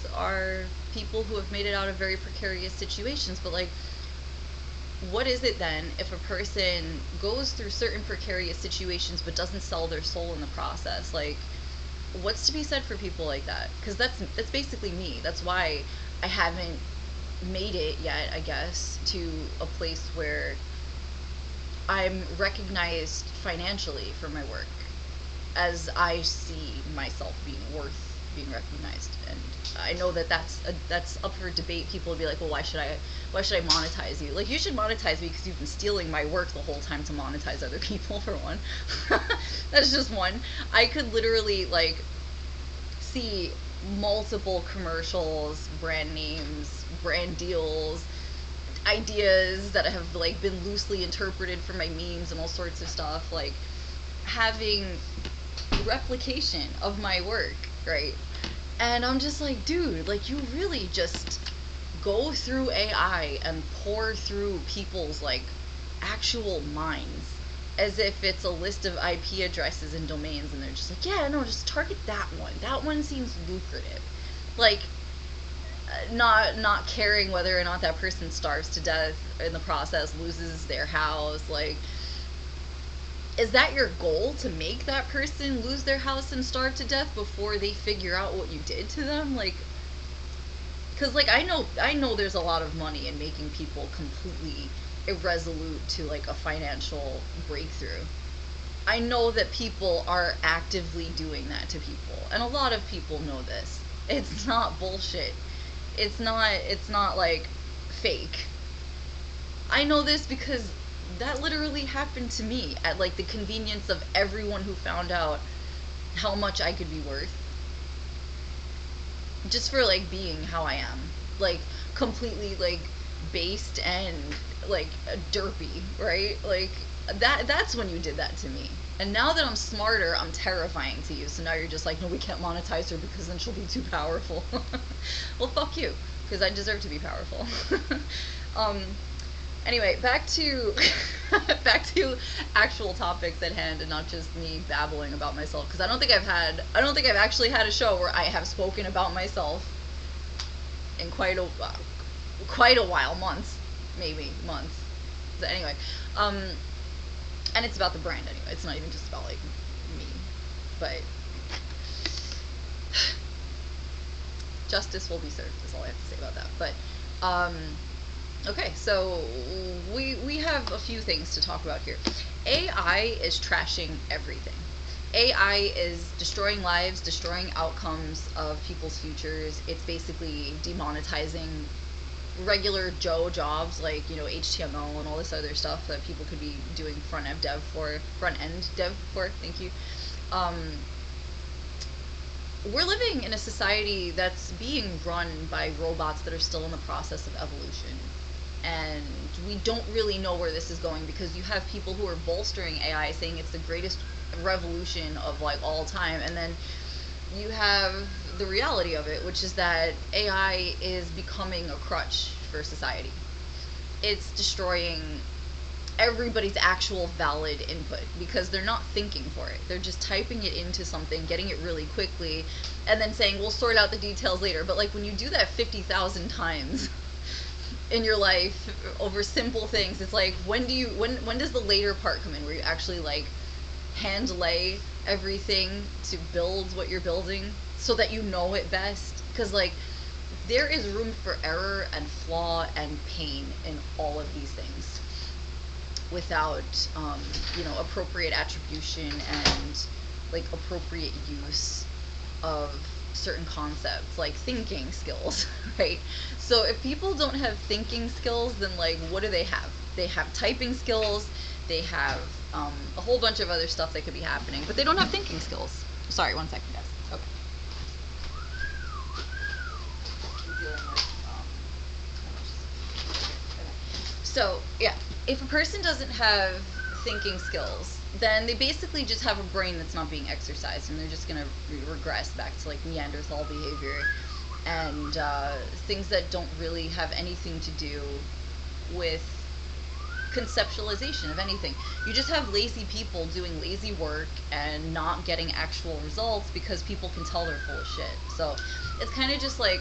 with are people who have made it out of very precarious situations. But like, what is it then if a person goes through certain precarious situations but doesn't sell their soul in the process? Like, what's to be said for people like that? Because that's basically me. That's why I haven't made it yet, I guess, to a place where I'm recognized financially for my work, as I see myself being worth being recognized. And I know that that's up for debate. People would be like, well, why should I monetize you? Like, you should monetize me because you've been stealing my work the whole time to monetize other people, for one. That's just one. I could literally like see multiple commercials, brand names, brand deals, ideas that have like been loosely interpreted for my memes and all sorts of stuff, like having replication of my work, right? And I'm just like, dude, like, you really just go through AI and pour through people's like actual minds as if it's a list of IP addresses and domains, and they're just like, yeah, no, just target that one. That one seems lucrative. Like, not caring whether or not that person starves to death in the process, loses their house. Like, is that your goal, to make that person lose their house and starve to death before they figure out what you did to them? Like, because like, I know there's a lot of money in making people completely irresolute to like a financial breakthrough. I know that people are actively doing that to people, and a lot of people know this. It's not bullshit. It's not like fake. I know this because that literally happened to me at like the convenience of everyone who found out how much I could be worth just for like being how I am. Like, completely like based and like derpy, right? Like, that's when you did that to me. And now that I'm smarter, I'm terrifying to you. So now you're just like, no, we can't monetize her because then she'll be too powerful. Well, fuck you, because I deserve to be powerful. um, anyway, back to back to actual topics at hand, and not just me babbling about myself. Because I don't think I've actually had a show where I have spoken about myself in quite a while, months, maybe months. So anyway, um, and it's about the brand anyway. It's not even just about like me, but justice will be served. Is all I have to say about that. But um, okay, so we have a few things to talk about here. AI is trashing everything. AI is destroying lives, destroying outcomes of people's futures. It's basically demonetizing regular Joe jobs, like, you know, HTML and all this other stuff that people could be doing front end dev for. Thank you. Um, we're living in a society that's being run by robots that are still in the process of evolution. And we don't really know where this is going, because you have people who are bolstering AI, saying it's the greatest revolution of like all time, and then you have the reality of it, which is that AI is becoming a crutch for society. It's destroying everybody's actual valid input, because they're not thinking for it. They're just typing it into something, getting it really quickly, and then saying, we'll sort out the details later. But like, when you do that 50,000 times in your life over simple things, it's like, when does the later part come in, where you actually like hand lay everything to build what you're building so that you know it best? Because like, there is room for error and flaw and pain in all of these things without appropriate attribution and like appropriate use of certain concepts like thinking skills. Right? So if people don't have thinking skills, then like, what do they have? They have typing skills, they have a whole bunch of other stuff that could be happening, but they don't have thinking skills. Sorry, 1 second, guys. Okay. I'm dealing with, so yeah, if a person doesn't have thinking skills, then they basically just have a brain that's not being exercised, and they're just gonna regress back to like Neanderthal behavior and things that don't really have anything to do with conceptualization of anything. You just have lazy people doing lazy work and not getting actual results because people can tell they're full of shit. So it's kind of just like